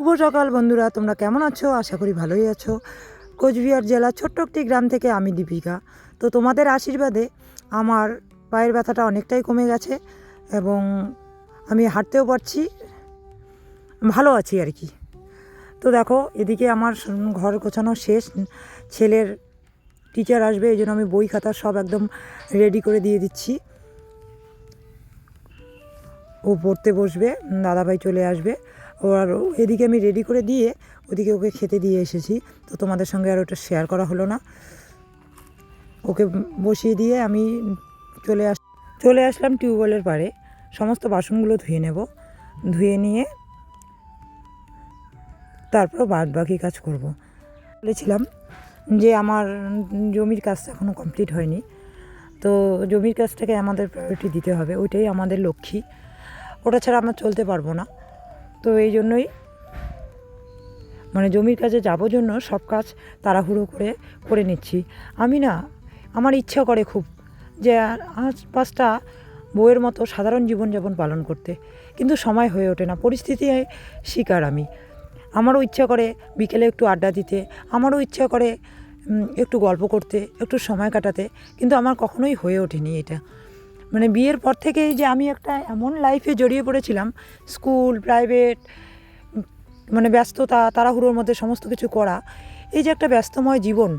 শুভ সকাল বন্ধুরা, তোমরা কেমন আছো? আশা করি ভালোই আছো। কোচবিহার জেলার ছোট্ট একটি গ্রাম থেকে আমি দীপিকা। তো তোমাদের আশীর্বাদে আমার পায়ের ব্যথাটা অনেকটাই কমে গেছে এবং আমি হাঁটতেও পারছি, ভালো আছি আর কি। তো দেখো, এদিকে আমার ঘর গোছানো শেষ। ছেলের টিচার আসবে, এই জন্য আমি বই খাতা সব একদম রেডি করে দিয়ে দিচ্ছি। ও পড়তে বসবে, দাদাভাই চলে আসবে। আর এদিকে আমি রেডি করে দিয়ে ওদিকে ওকে খেতে দিয়ে এসেছি। তো তোমাদের সঙ্গে আর ওটা শেয়ার করা হলো না। ওকে বসিয়ে দিয়ে আমি চলে আসলাম টিউবওয়েলের পাড়ে। সমস্ত বাসনগুলো ধুয়ে নেব, ধুয়ে নিয়ে তারপর বাদ বাকি কাজ করব। বলেছিলাম যে আমার জমির কাজটা এখনও কমপ্লিট হয়নি, তো জমির কাজটাকে আমাদের প্রায়োরিটি দিতে হবে, ওইটাই আমাদের লক্ষ্মী। ওটা ছাড়া আমরা চলতে পারবো না। তো এই জন্যই জমির কাজে যাবো জন্য সব কাজ তাড়াহুড়ো করে নিচ্ছি। আমি না, আমার ইচ্ছা করে খুব যে আজ পাঁচটা বউয়ের মতো সাধারণ জীবনযাপন পালন করতে, কিন্তু সময় হয়ে ওঠে না। পরিস্থিতি শিকার আমি। আমারও ইচ্ছা করে বিকেলে একটু আড্ডা দিতে, আমারও ইচ্ছা করে একটু গল্প করতে, একটু সময় কাটাতে, কিন্তু আমার কখনোই হয়ে ওঠেনি এটা। বিয়ের পর থেকেই যে আমি একটা এমন লাইফে জড়িয়ে পড়েছিলাম, স্কুল, প্রাইভেট, ব্যস্ততা, তাড়াহুড়োর মধ্যে সমস্ত কিছু করা, এই যে একটা ব্যস্তময় জীবন,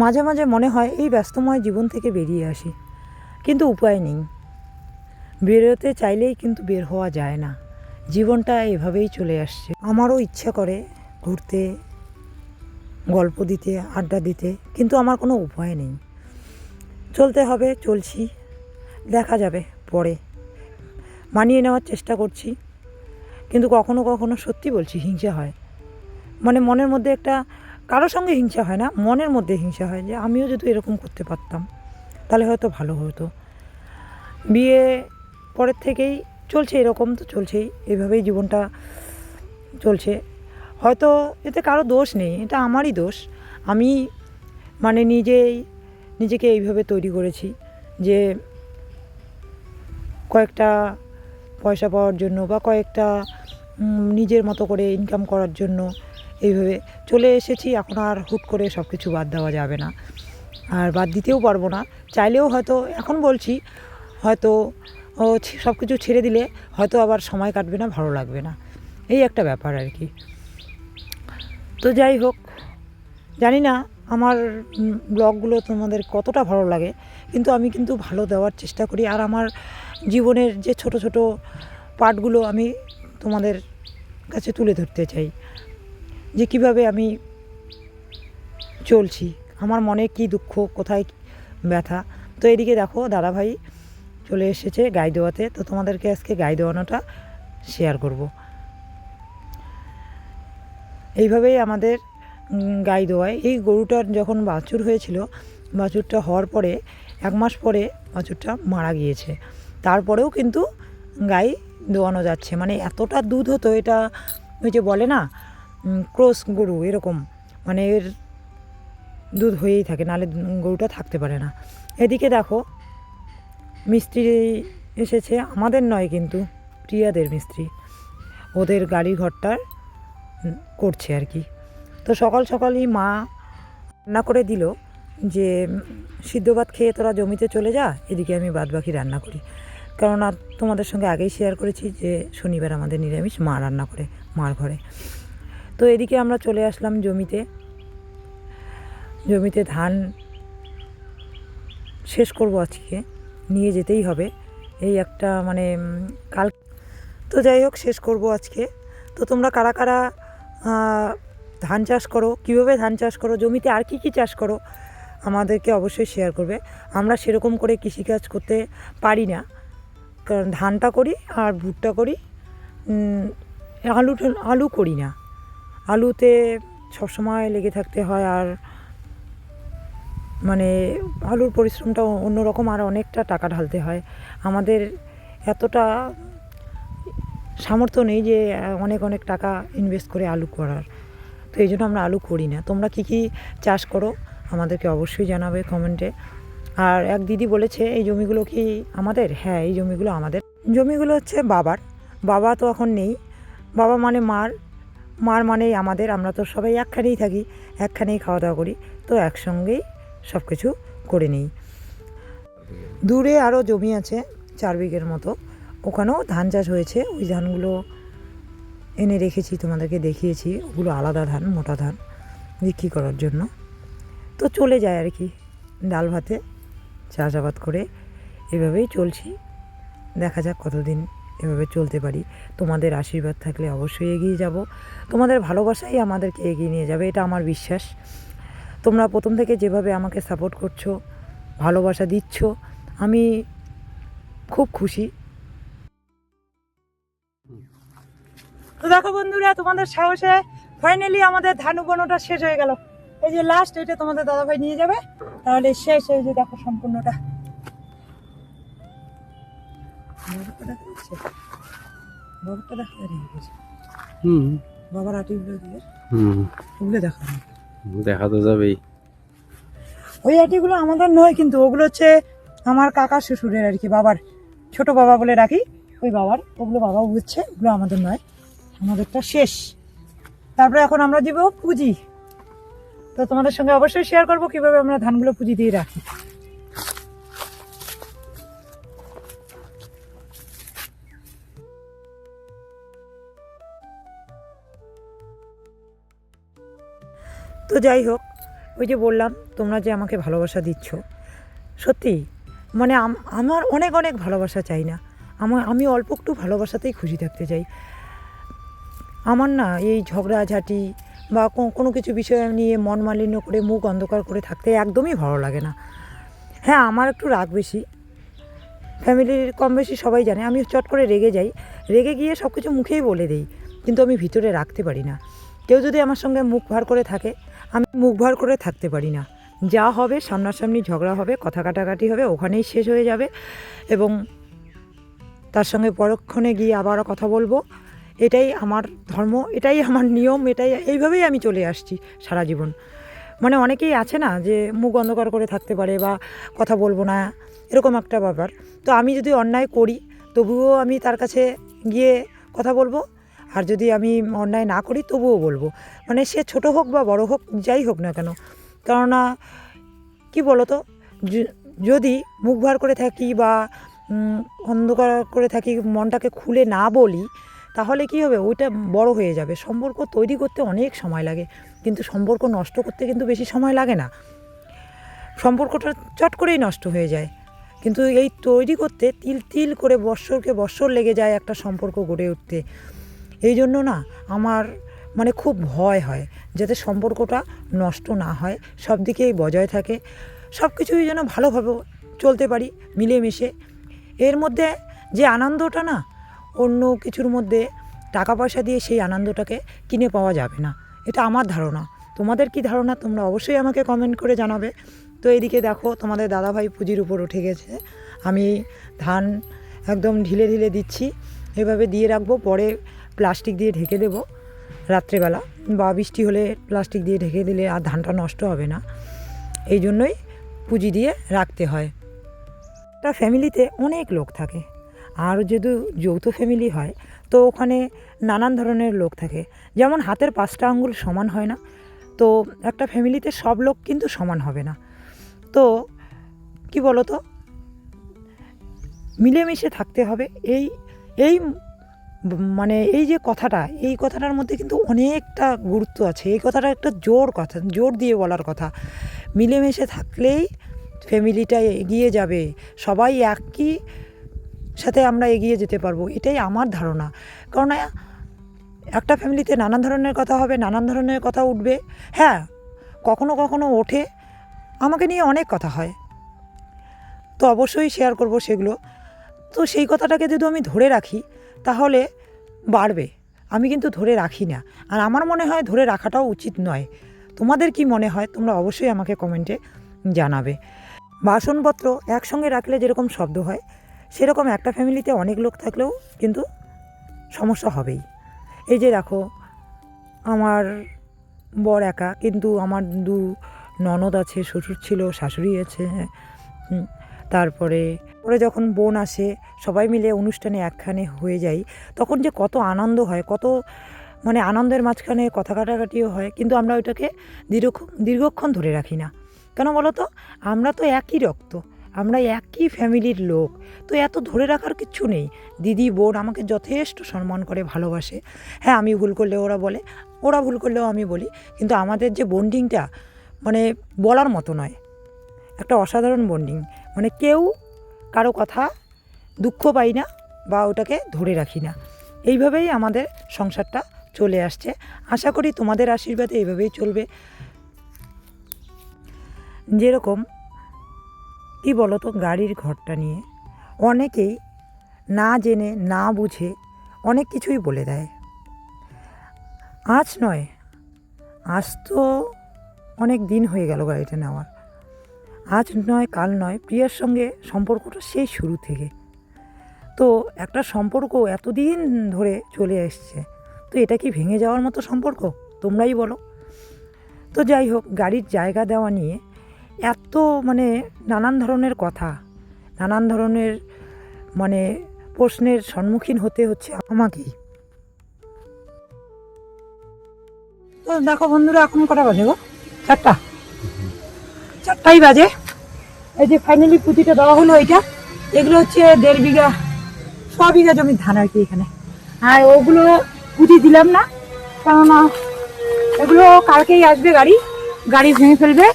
মাঝে মাঝে মনে হয় এই ব্যস্তময় জীবন থেকে বেরিয়ে আসি, কিন্তু উপায় নেই। বেরোতে চাইলেই কিন্তু বের হওয়া যায় না, জীবনটা এভাবেই চলে আসছে। আমারও ইচ্ছা করে ঘুরতে, গল্প দিতে, আড্ডা দিতে, কিন্তু আমার কোনো উপায় নেই। চলতে হবে, চলছি, দেখা যাবে পরে। মানিয়ে নেওয়ার চেষ্টা করছি, কিন্তু কখনো কখনো সত্যি বলছি হিংসা হয়। মনের মধ্যে একটা, কারোর সঙ্গে হিংসা হয় না, মনের মধ্যে হিংসা হয় যে আমিও যদি এরকম করতে পারতাম তাহলে হয়তো ভালো হতো। বিয়ে পরের থেকেই চলছে এরকম, তো চলছেই, এভাবেই জীবনটা চলছে। হয়তো এতে কারো দোষ নেই, এটা আমারই দোষ। আমি নিজেকে এইভাবে তৈরি করেছি যে কয়েকটা পয়সা পাওয়ার জন্য বা কয়েকটা নিজের মতো করে ইনকাম করার জন্য এইভাবে চলে এসেছি। এখন আর হুট করে সব কিছু বাদ দেওয়া যাবে না, আর বাদ দিতেও পারবো না। চাইলেও হয়তো, এখন বলছি, হয়তো সব কিছু ছেড়ে দিলে হয়তো আবার সময় কাটবে না, ভালো লাগবে না, এই একটা ব্যাপার আর কি। তো যাই হোক, জানি না আমার ব্লগগুলো তোমাদের কতটা ভালো লাগে, কিন্তু আমি ভালো দেওয়ার চেষ্টা করি। আর আমার জীবনের যে ছোট ছোট পার্টগুলো আমি তোমাদের কাছে তুলে ধরতে চাই, যে কীভাবে আমি চলছি, আমার মনে কী দুঃখ, কোথায় ব্যথা। তো এদিকে দেখো, দাদাভাই চলে এসেছে গাই দেওয়াতে। তো তোমাদেরকে আজকে গাই দেওয়ানোটা শেয়ার করব। এইভাবেই আমাদের গাই দোয়ায়। এই গরুটার যখন বাছুর হয়েছিল, বাছুরটা হওয়ার পরে 1 মাস পরে বাছুরটা মারা গিয়েছে। তারপরেও কিন্তু গাই দোয়ানো যাচ্ছে, এতটা দুধ হতো। এটা ওই যে বলে না, ক্রস গরু, এরকম এর দুধ হয়েই থাকে, নাহলে গরুটা থাকতে পারে না। এদিকে দেখো, মিস্ত্রি এসেছে, আমাদের নয় কিন্তু প্রিয়াদের মিস্ত্রি, ওদের গাড়ি ঘরটার করছে আর কি। তো সকাল সকালই মা রান্না করে দিল যে সিদ্ধ ভাত খেয়ে তোরা জমিতে চলে যা, এদিকে আমি বাদ বাকি রান্না করি। কেননা তোমাদের সঙ্গে আগেই শেয়ার করেছি যে শনিবার আমাদের নিরামিষ, মা রান্না করে মার ঘরে। তো এদিকে আমরা চলে আসলাম জমিতে ধান শেষ করব আজকে, নিয়ে যেতেই হবে। এই একটা কাল, তো যাই হোক, শেষ করব আজকে। তো তোমরা কারা কারা ধান চাষ করো, কীভাবে ধান চাষ করো, জমিতে আর কী কী চাষ করো, আমাদেরকে অবশ্যই শেয়ার করবে। আমরা সেরকম করে কৃষিকাজ করতে পারি না, কারণ ধানটা করি আর ভুট্টা করি, আলু করি না। আলুতে সবসময় লেগে থাকতে হয়, আর আলুর পরিশ্রমটা অন্যরকম, আর অনেকটা টাকা ঢালতে হয়। আমাদের এতটা সামর্থ্য নেই যে অনেক অনেক টাকা ইনভেস্ট করে আলু করার। তো এই জন্য আমরা আলু করি না। তোমরা কী কী চাষ করো আমাদেরকে অবশ্যই জানাবে কমেন্টে। আর এক দিদি বলেছে, এই জমিগুলো কি আমাদের? হ্যাঁ, এই জমিগুলো আমাদের। জমিগুলো হচ্ছে বাবার। বাবা তো এখন নেই, বাবা মার মার মানেই আমাদের, আমরা তো সবাই একখানেই থাকি, একখানেই খাওয়া দাওয়া করি, তো একসঙ্গেই সব কিছু করে নিই। দূরে আরও জমি আছে 4 বিঘের মতো, ওখানেও ধান চাষ হয়েছে। ওই ধানগুলো এনে রেখেছি, তোমাদেরকে দেখিয়েছি। ওগুলো আলাদা ধান, মোটা ধান, বিক্রি করার জন্য। তো চলে যায় আর কি, ডাল ভাতে চাষাবাদ করে এভাবেই চলছি। দেখা যাক কতদিন এভাবে চলতে পারি। তোমাদের আশীর্বাদ থাকলে অবশ্যই এগিয়ে যাব। তোমাদের ভালোবাসাই আমাদেরকে এগিয়ে নিয়ে যাবে, এটা আমার বিশ্বাস। তোমরা প্রথম থেকে যেভাবে আমাকে সাপোর্ট করছো, ভালোবাসা দিচ্ছ, আমি খুব খুশি। তো দেখো বন্ধুরা, তোমাদের সাহসে ফাইনালি আমাদের ধান উগানোটা শেষ হয়ে গেল। এই যে লাস্ট, এটা তোমাদের দাদাভাই নিয়ে যাবে, তাহলে শেষ। এই যে দেখো সম্পূর্ণটা। বাবার আটিগুলো দিয়ে ওগুলো দেখা দেখা তো যাবেই। ওই আটিগুলো আমাদের নয়, কিন্তু ওগুলো হচ্ছে আমার কাকা শ্বশুরের আর কি, বাবার ছোট বাবা বলে রাখি, ওই বাবার। ওগুলো বাবা বুঝছে, ওগুলো আমাদের নয়, আমাদেরটা শেষ। তারপরে এখন আমরা দিব পুঁজি। তো তোমাদের সঙ্গে অবশ্যই শেয়ার করবো কিভাবে আমরা ধানগুলো পুঁজি দিয়ে রাখি। তো যাই হোক, ওই যে বললাম, তোমরা যে আমাকে ভালোবাসা দিচ্ছ, সত্যি মানে আমার অনেক অনেক ভালোবাসা চাই না, আমি অল্প একটু ভালোবাসাতেই খুশি থাকতে চাই। আমার না এই ঝগড়াঝাটি বা কোনো কিছু বিষয় নিয়ে মন মালিন্য করে মুখ অন্ধকার করে থাকতে একদমই ভালো লাগে না। হ্যাঁ, আমার একটু রাগ বেশি, ফ্যামিলির কম বেশি সবাই জানে। আমি চট করে রেগে যাই, রেগে গিয়ে সব কিছু মুখেই বলে দিই, কিন্তু আমি ভিতরে রাখতে পারি না। কেউ যদি আমার সঙ্গে মুখ ভার করে থাকে, আমি মুখ ভার করে থাকতে পারি না। যা হবে সামনাসামনি ঝগড়া হবে, কথা কাটাকাটি হবে, ওখানেই শেষ হয়ে যাবে। এবং তার সঙ্গে পরক্ষণে গিয়ে আবারও কথা বলবো, এটাই আমার ধর্ম, এটাই আমার নিয়ম, এইভাবেই আমি চলে আসছি সারা জীবন। মানে অনেকেই আছে না যে মুখ অন্ধকার করে থাকতে পারে বা কথা বলবো না, এরকম একটা ব্যাপার। তো আমি যদি অন্যায় করি, তবুও আমি তার কাছে গিয়ে কথা বলবো, আর যদি আমি অন্যায় না করি তবুও বলবো। মানে সে ছোট হোক বা বড় হোক, যাই হোক না কেন। কেননা কী বলো তো, যদি মুখ ভার করে থাকি বা অন্ধকার করে থাকি, মনটাকে খুলে না বলি, তাহলে কী হবে, ওইটা বড় হয়ে যাবে। সম্পর্ক তৈরি করতে অনেক সময় লাগে, কিন্তু সম্পর্ক নষ্ট করতে কিন্তু বেশি সময় লাগে না। সম্পর্কটা চট করেই নষ্ট হয়ে যায়, কিন্তু এই তৈরি করতে তিল তিল করে বৎসরকে বৎসর লেগে যায় একটা সম্পর্ক গড়ে উঠতে। এই জন্য না আমার মানে খুব ভয় হয় যাতে সম্পর্কটা নষ্ট না হয়, সব দিকেই বজায় থাকে, সব কিছুই যেন ভালোভাবে চলতে পারি মিলেমিশে। এর মধ্যে যে আনন্দটা না, অন্য কিছুর মধ্যে টাকা পয়সা দিয়ে সেই আনন্দটাকে কিনে পাওয়া যাবে না, এটা আমার ধারণা। তোমাদের কি ধারণা তোমরা অবশ্যই আমাকে কমেন্ট করে জানাবে। তো এদিকে দেখো, তোমাদের দাদাভাই পুঁজির উপর উঠে গেছে। আমি ধান একদম ঢিলে ঢিলে দিচ্ছি, এভাবে দিয়ে রাখবো, পরে প্লাস্টিক দিয়ে ঢেকে দেবো রাত্রেবেলা, বা বৃষ্টি হলে প্লাস্টিক দিয়ে ঢেকে দিলে আর ধানটা নষ্ট হবে না। এই জন্যই পুঁজি দিয়ে রাখতে হয়। একটা ফ্যামিলিতে অনেক লোক থাকে, আর যদি যৌথ ফ্যামিলি হয় তো ওখানে নানান ধরনের লোক থাকে। যেমন হাতের 5টা আঙ্গুল সমান হয় না, তো একটা ফ্যামিলিতে সব লোক কিন্তু সমান হবে না। তো কি বলো তো, মিলেমিশে থাকতে হবে। এই এই মানে এই যে কথাটা, এই কথাটার মধ্যে কিন্তু অনেকটা গুরুত্ব আছে। এই কথাটা একটা জোর দিয়ে বলার কথা। মিলেমিশে থাকলেই ফ্যামিলিটা এগিয়ে যাবে, সবাই একই সাথে আমরা এগিয়ে যেতে পারবো, এটাই আমার ধারণা। কারণ একটা ফ্যামিলিতে নানান ধরনের কথা হবে, নানান ধরনের কথা উঠবে। হ্যাঁ, কখনো কখনো ওঠে, আমাকে নিয়ে অনেক কথা হয়, তো অবশ্যই শেয়ার করব সেগুলো। তো সেই কথাটাকে যদি আমি ধরে রাখি তাহলে বাড়বে, আমি কিন্তু ধরে রাখি না, আর আমার মনে হয় ধরে রাখাটাও উচিত নয়। তোমাদের কি মনে হয় তোমরা অবশ্যই আমাকে কমেন্টে জানাবে। বাসনপত্র একসঙ্গে রাখলে যেরকম শব্দ হয়, সেরকম একটা ফ্যামিলিতে অনেক লোক থাকলেও কিন্তু সমস্যা হবেই। এই যে দেখো, আমার বর একা, কিন্তু আমার 2 ননদ আছে, শ্বশুর ছিল, শাশুড়ি আছে, তারপরে যখন বোন আসে, সবাই মিলে অনুষ্ঠানে একখানে হয়ে যাই, তখন যে কত আনন্দ হয়, কত মানে আনন্দের মাঝখানে কথা কাটাকাটিও হয়, কিন্তু আমরা ওইটাকে দীর্ঘক্ষণ ধরে রাখি না। কেন বলো তো? আমরা তো একই রক্ত, আমরা একই ফ্যামিলির লোক, তো এত ধরে রাখার কিচ্ছু নেই। দিদি বোন আমাকে যথেষ্ট সম্মান করে, ভালোবাসে। হ্যাঁ, আমি ভুল করলে ওরা বলে, ওরা ভুল করলেও আমি বলি, কিন্তু আমাদের যে বন্ডিংটা মানে বলার মতো নয়, একটা অসাধারণ বন্ডিং। মানে কেউ কারো কথা দুঃখ পাই না বা ওটাকে ধরে রাখি না। এইভাবেই আমাদের সংসারটা চলে আসছে। আশা করি তোমাদের আশীর্বাদে এইভাবেই চলবে। যেরকম কি বলো তো, গাড়ির ঘরটা নিয়ে অনেকেই না জেনে না বুঝে অনেক কিছুই বলে দেয়। আজ নয়, আজ তো অনেক দিন হয়ে গেল গাড়িটা নেওয়ার। আজ নয়, কাল নয়, প্রিয়ার সঙ্গে সম্পর্কটা সেই শুরু থেকে। তো একটা সম্পর্ক এতদিন ধরে চলে এসছে, তো এটা কি ভেঙে যাওয়ার মতো সম্পর্ক? তোমরাই বলো। তো যাই হোক, গাড়ির জায়গা দেওয়া নিয়ে এত মানে নানান ধরনের কথা, নানান ধরনের মানে প্রশ্নের সম্মুখীন হতে হচ্ছে আমাকেই। তো দেখো বন্ধুরা, এখন কটা বাজে গো? 4টাই বাজে। এই যে ফাইনালি পুঁতিটা দেওয়া হলো। এগুলো হচ্ছে 1.5 বিঘা 100 বিঘা জমির ধান আর কি এখানে। আর ওগুলো পুঁতি দিলাম না, কেননা এগুলো কালকেই আসবে গাড়ি ভেঙে ফেলবে।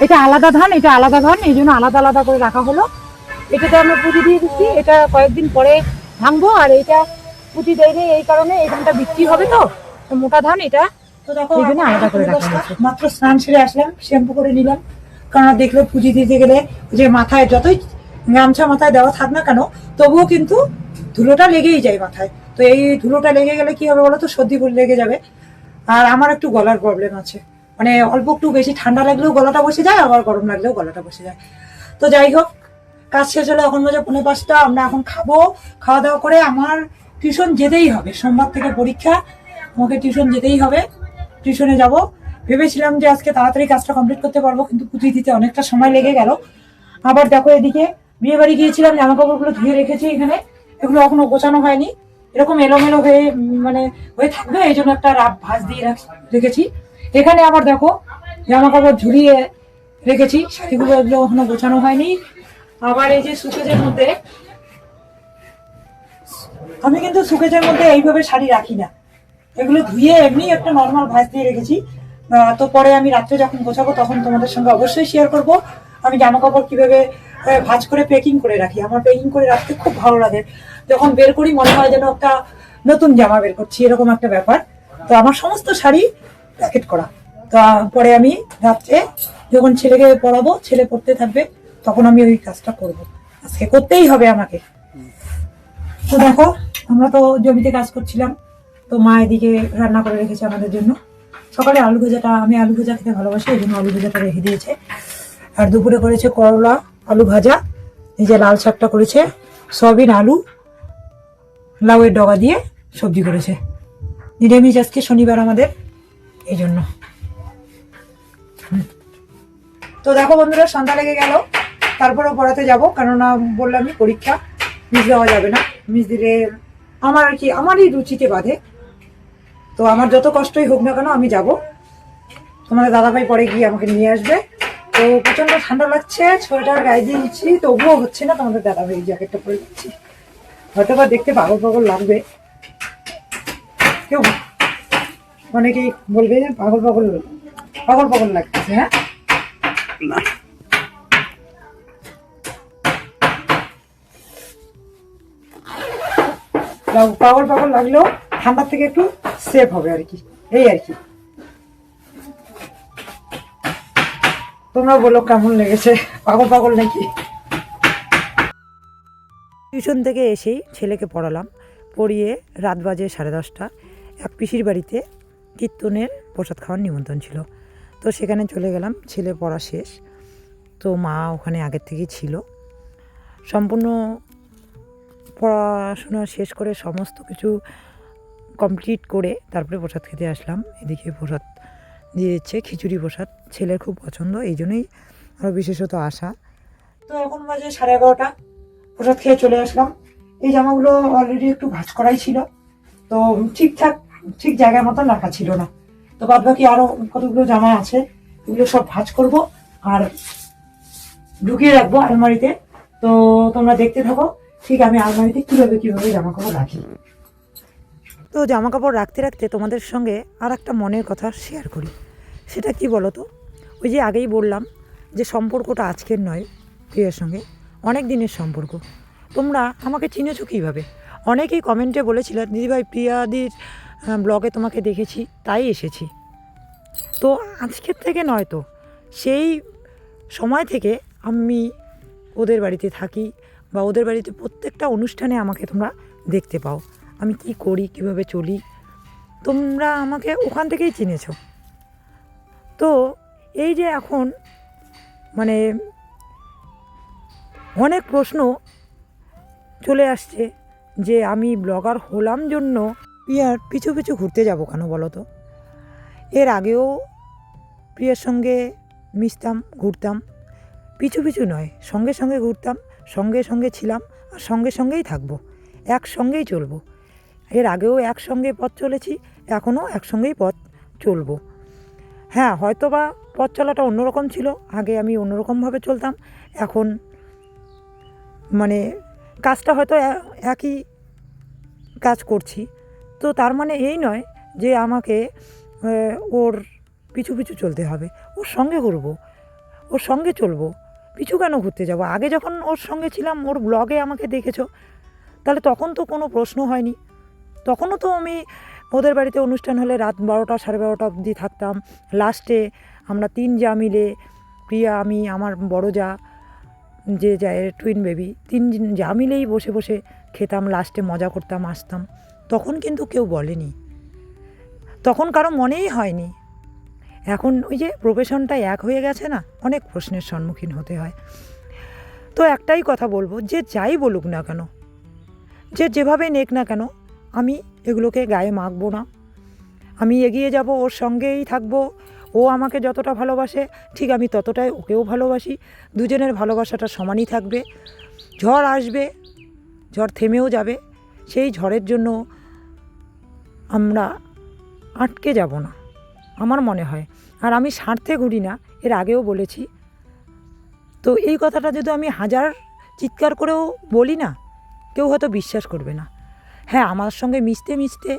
এটা আলাদা ধান, এটা আলাদা ধান, এই জন্য আলাদা আলাদা করে রাখা হলো। এটাতে আমরা পুঁতি দিয়ে দিচ্ছি, এটা কয়েকদিন পরে ভাঙবো। আর এইটা পুঁতি দেয়নি এই কারণে, এই ধানটা বিক্রি হবে তো মোটা ধান, এটা তো দেখো এই জন্য আলাদা করে রাখা হয়েছে। মাত্র স্নান সেরে আসলাম, শ্যাম্পু করে নিলাম, কারণ দেখলে পুঁজি দিতে গেলে যে মাথায় যতই গামছা মাথায় দেওয়া থাক না কেন, তবুও কিন্তু ধুলোটা লেগেই যায় মাথায়। তো এই ধুলোটা লেগে গেলে কি হবে বলো তো? সর্দি লেগে যাবে। আর আমার একটু গলার প্রবলেম আছে, মানে অল্প একটু বেশি ঠান্ডা লাগলেও গলাটা বসে যায়, আবার গরম লাগলেও গলাটা বসে যায়। তো যাই হোক, কাজ শেষ হলো, এখন বাজে 4:45। আমরা এখন খাবো। খাওয়া দাওয়া করে আমার টিউশন যেতেই হবে, সোমবার থেকে পরীক্ষা, আমাকে টিউশন যেতেই হবে। টিউশনে যাব। ভেবেছিলাম যে আজকে তাড়াতাড়ি কাজটা কমপ্লিট করতে পারবো, কিন্তু পুঁতি দিতে অনেকটা সময় লেগে গেল। আবার দেখো, এদিকে বিয়ে বাড়ি গিয়েছিলাম, জামা কাপড়গুলো ধুয়ে রেখেছি এখানে, এগুলো এখনো গোছানো হয়নি, এরকম এলোমেলো হয়ে মানে হয়ে থাকবে, এই জন্য একটা রাব ভাঁজ দিয়ে রেখেছি। এখানে আবার দেখো জামা কাপড় ঝুলিয়ে রেখেছি, শাড়িগুলো এগুলো এখনো গোছানো হয়নি। আবার এই যে সুকেজের মধ্যে, আমি কিন্তু সুকেজের মধ্যে এইভাবে শাড়ি রাখি না, এগুলো ধুয়ে এমনি একটা নর্মাল ভাঁজ দিয়ে রেখেছি। তো পরে আমি রাত্রে যখন গোছাবো তখন তোমাদের সঙ্গে অবশ্যই শেয়ার করব আমি জামা কাপড় কিভাবে ভাঁজ করে প্যাকিং করে রাখি। আমার প্যাকিং করে রাখতে খুব ভালো লাগে, যখন বের করি মনে হয় যেন একটা নতুন জামা বের করছি, এরকম একটা ব্যাপার। তো আমার সমস্ত শাড়ি প্যাকেট করা। তা পরে আমি রাত্রে যখন ছেলেকে পড়াবো, ছেলে পড়তে থাকবে, তখন আমি ওই কাজটা করব। আজকে করতেই হবে আমাকে। তো দেখো, আমরা তো জমিতে কাজ করছিলাম, তো মা এদিকে রান্না করে রেখেছে আমাদের জন্য। সকালে আলু ভাজাটা, আমি আলু ভাজা খেতে ভালোবাসি, এই জন্য আলু ভাজাটা রেখে দিয়েছে। আর দুপুরে করেছে করলা আলু ভাজা, এই যে লাল শাকটা করেছে, সয়াবিন আলু লাউয়ের ডগা দিয়ে সবজি করেছে। নিরামিষ আজকে শনিবার আমাদের, এই জন্য। তো দেখো বন্ধুরা, সন্ধ্যা লেগে গেল, তারপরেও পড়াতে যাব, কেননা বললামই পরীক্ষা, মিস দেওয়া যাবে না। মিস দিলে আমার আর কি, আমারই রুচিতে বাঁধে। তো আমার যত কষ্টই হোক না কেন আমি যাব। তোমাদের দাদাভাই পরে গিয়ে আমাকে নিয়ে আসবে। তো প্রচন্ড ঠান্ডা লাগছে, সোয়েটার গায়ে দিয়ে দিচ্ছি, তবুও হচ্ছে না। তোমাদের দাদাভাই জ্যাকেটটা পরে দিচ্ছি, হয়তো বা দেখতে পাগল পাগল লাগবে, কেউ অনেকেই বলবে যে পাগল পাগল পাগল পাগল লাগতেছে। হ্যাঁ, পাগল পাগল লাগলেও ঠান্ডার থেকে একটু সেফ হবে আর কি, এই আর কি। তোমরা বলো কেমন লেগেছে, পাগল পাগল নাকি? টিউশন থেকে এসেই ছেলেকে পড়ালাম, পড়িয়ে রাত বাজে 10:30। এক পিসির বাড়িতে কীর্তনের প্রসাদ খাওয়ার নিমন্ত্রণ ছিল, তো সেখানে চলে গেলাম। ছেলে পড়া শেষ, তো মা ওখানে আগের থেকেই ছিল। সম্পূর্ণ পড়াশোনা শেষ করে সমস্ত কিছু কমপ্লিট করে তারপরে প্রসাদ খেতে আসলাম। এদিকে প্রসাদ দিয়ে দিচ্ছে, খিচুড়ি প্রসাদ, ছেলের খুব পছন্দ, এই জন্যই আরও বিশেষত আসা। তো এখন বাজে 11:30, প্রসাদ খেয়ে চলে আসলাম। এই জামাগুলো অলরেডি একটু ভাঁজ করাই ছিল, তো ঠিকঠাক ঠিক জায়গার মতন রাখা ছিল না। তো বাদ বাকি আরো কতগুলো জামা আছে, এগুলো সব ভাঁজ করব আর ঢুকিয়ে রাখবো আলমারিতে। তো তোমরা দেখতে থাকো ঠিক আমি আলমারিতে কিভাবে কিভাবে জামা কাপড় রাখি। তো জামা কাপড় রাখতে রাখতে তোমাদের সঙ্গে আর একটা মনের কথা শেয়ার করি। সেটা কি বলো তো, ওই যে আগেই বললাম যে সম্পর্কটা আজকের নয়, প্রিয়ার সঙ্গে অনেক দিনের সম্পর্ক। তোমরা আমাকে চিনেছো কীভাবে? অনেকেই কমেন্টে বলেছিল দিদিভাই প্রিয়াদির ব্লগে তোমাকে দেখেছি তাই এসেছি। তো আজকের থেকে নয়, তো সেই সময় থেকে আমি ওদের বাড়িতে থাকি বা ওদের বাড়িতে প্রত্যেকটা অনুষ্ঠানে আমাকে তোমরা দেখতে পাও। আমি কি করি, কিভাবে চলি, তোমরা আমাকে ওখান থেকেই চিনেছো। তো এই যে এখন মানে অনেক প্রশ্ন চলে আসছে যে আমি ব্লগার হলাম জন্য প্রিয়ার পিছু পিছু ঘুরতে যাব কেন বলো তো? এর আগেও প্রিয়ার সঙ্গে মিশতাম, ঘুরতাম, পিছু পিছু নয়, সঙ্গে সঙ্গে ঘুরতাম, সঙ্গে সঙ্গে ছিলাম আর সঙ্গে সঙ্গেই থাকবো, একসঙ্গেই চলবো। এর আগেও একসঙ্গে পথ চলেছি, এখনও একসঙ্গেই পথ চলবো। হ্যাঁ, হয়তো বা পথ চলাটা অন্যরকম ছিল, আগে আমি অন্যরকমভাবে চলতাম, এখন মানে কাজটা হয়তো একই কাজ করছি। তো তার মানে এই নয় যে আমাকে ওর পিছু পিছু চলতে হবে, ওর সঙ্গে ঘুরবো, ওর সঙ্গে চলবো, পিছু কেন ঘুরতে যাব? আগে যখন ওর সঙ্গে ছিলাম, ওর ব্লগে আমাকে দেখেছো, তাহলে তখন তো কোনো প্রশ্ন হয়নি। তখনও তো আমি ওদের বাড়িতে অনুষ্ঠান হলে রাত 12টা 12:30 অবধি থাকতাম। লাস্টে আমরা 3 যা মিলে, প্রিয়া, আমি, আমার বড় যা, যে জায়ের টুইন বেবি, 3 যা মিলেই বসে বসে খেতাম, লাস্টে মজা করতাম, আসতাম। তখন কিন্তু কেউ বলেনি, তখন কারো মনেই হয়নি। এখন ওই যে প্রফেশনটা এক হয়ে গেছে না, অনেক প্রশ্নের সম্মুখীন হতে হয়। তো একটাই কথা বলবো, যে যাই বলুক না কেন, যে যেভাবে নেক না কেন, আমি এগুলোকে গায়ে মাখবো না। আমি এগিয়ে যাব, ওর সঙ্গেই থাকবো। ও আমাকে যতটা ভালোবাসে ঠিক আমি ততটাই ওকেও ভালোবাসি। দুজনের ভালোবাসাটা সমানই থাকবে। ঝড় আসবে, ঝড় থেমেও যাবে, সেই ঝড়ের জন্য আমরা আটকে যাব না, আমার মনে হয়। আর আমি স্বার্থে ঘুরি না, এর আগেও বলেছি। তো এই কথাটা যদি আমি হাজার চিৎকার করেও বলি না, কেউ হয়তো বিশ্বাস করবে না। হ্যাঁ, আমার সঙ্গে মিশতে মিশতে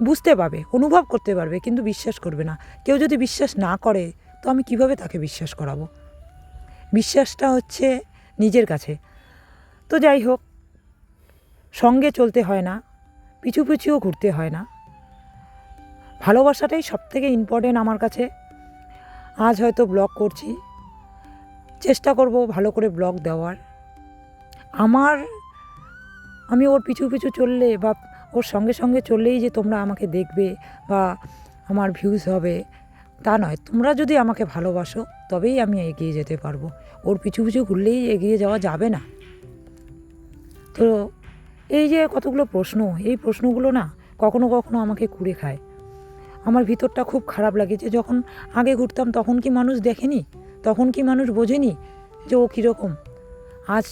বুঝতে পারবে, অনুভব করতে পারবে, কিন্তু বিশ্বাস করবে না। কেউ যদি বিশ্বাস না করে, তো আমি কিভাবে তাকে বিশ্বাস করাবো? বিশ্বাসটা হচ্ছে নিজের কাছে। তো যাই হোক, সঙ্গে চলতে হয় না, পিছু পিছুও ঘুরতে হয় না। ভালোবাসাটাই সবথেকে ইম্পর্টেন্ট আমার কাছে। আজ হয়তো ব্লগ করছি, চেষ্টা করব ভালো করে ব্লগ দেওয়ার। আমি ওর পিছু পিছু চললে বা ওর সঙ্গে সঙ্গে চললেই যে তোমরা আমাকে দেখবে বা আমার ভিউজ হবে তা নয়। তোমরা যদি আমাকে ভালোবাসো তবেই আমি এগিয়ে যেতে পারবো, ওর পিছু পিছু ঘুরলেই এগিয়ে যাওয়া যাবে না। তো এই যে কতগুলো প্রশ্ন, এই প্রশ্নগুলো না কখনো কখনো আমাকে কুড়ে খায়। আমার ভিতরটা খুব খারাপ লাগে যে যখন আগে ঘুরতাম তখন কি মানুষ দেখেনি, তখন কি মানুষ বোঝেনি যে ও কীরকম? আজ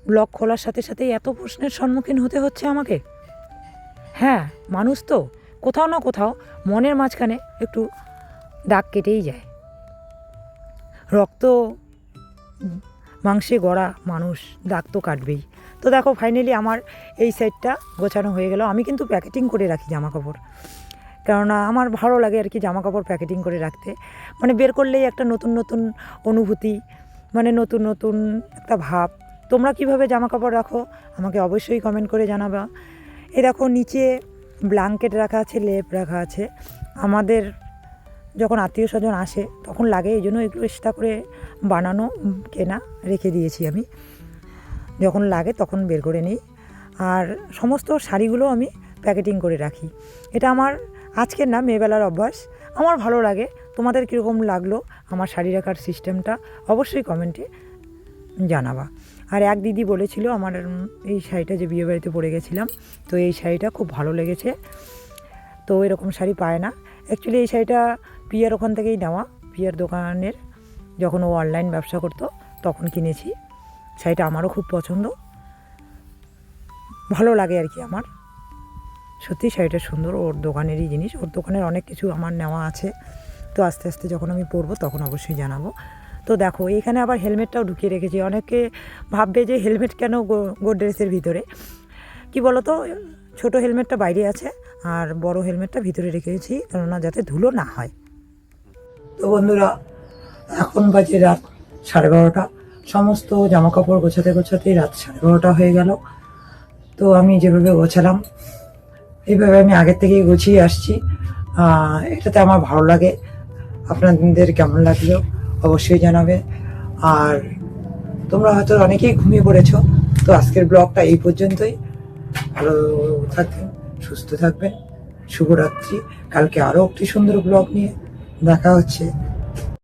ব্লগ খোলার সাথে সাথেই এত প্রশ্নের সম্মুখীন হতে হচ্ছে আমাকে। হ্যাঁ, মানুষ তো কোথাও না কোথাও মনের মাঝখানে একটু দাগ কেটেই যায়। রক্ত মাংসে গড়া মানুষ, দাগ তো কাটবেই। তো দেখো, ফাইনালি আমার এই সাইডটা গোছানো হয়ে গেল। আমি কিন্তু প্যাকেটিং করে রাখি জামা কাপড়, কেননা আমার ভালো লাগে আর কি জামা কাপড় প্যাকেটিং করে রাখতে। মানে বের করলেই একটা নতুন নতুন অনুভূতি, মানে নতুন নতুন একটা ভাব। তোমরা কিভাবে জামা কাপড় রাখো আমাকে অবশ্যই কমেন্ট করে জানাবা। এই দেখো, নিচে ব্ল্যাঙ্কেট রাখা আছে, লেপ রাখা আছে। আমাদের যখন আত্মীয় স্বজন আসে তখন লাগে, এই জন্য এগুলো এক্সট্রা করে বানানো, কেনা রেখে দিয়েছি আমি। যখন লাগে তখন বের করে নিই। আর সমস্ত শাড়িগুলো আমি প্যাকেটিং করে রাখি। এটা আমার আজকের না, মেয়েবেলার অভ্যাস। আমার ভালো লাগে। তোমাদের কীরকম লাগলো আমার শাড়ি রাখার সিস্টেমটা অবশ্যই কমেন্টে জানাবা। আর এক দিদি বলেছিল আমার এই শাড়িটা যে বিয়েবাড়িতে পরে গেছিলাম, তো এই শাড়িটা খুব ভালো লেগেছে। তো এরকম শাড়ি পায় না। অ্যাকচুয়ালি এই শাড়িটা প্রিয়ার ওখান থেকেই নেওয়া, প্রিয়ার দোকানের, যখন ও অনলাইন ব্যবসা করতো তখন কিনেছি। শাড়িটা আমারও খুব পছন্দ, ভালো লাগে আর কি আমার। সত্যি শাড়িটা সুন্দর, ওর দোকানেরই জিনিস, ওর দোকানের অনেক কিছু আমার নেওয়া আছে। তো আস্তে আস্তে যখন আমি পরবো তখন অবশ্যই জানাবো। তো দেখো এখানে আবার হেলমেটটাও ঢুকিয়ে রেখেছি। অনেকে ভাববে যে হেলমেট কেন গোদরেজের ভিতরে, কি বলো তো, ছোট হেলমেটটা বাইরে আছে আর বড় হেলমেটটা ভিতরে রেখেছি, কেননা যাতে ধুলো না হয়। তো বন্ধুরা, এখন বাজে রাত 12:30। সমস্ত জামা কাপড় গোছাতে গোছাতেই রাত 12:30 হয়ে গেল। তো আমি যেভাবে গোছালাম এইভাবে আমি আগের থেকেই গুছিয়ে আসছি। এটাতে আমার ভালো লাগে। আপনাদের কেমন লাগলো অবশ্যই জানাবে। আর তোমরা হয়তো অনেকেই ঘুমিয়ে পড়েছো। তো আজকের ব্লগটা এই পর্যন্তই। ভালো থাকবেন, সুস্থ থাকবেন, শুভরাত্রি। কালকে আরও একটি সুন্দর ব্লগ নিয়ে দেখা হচ্ছে।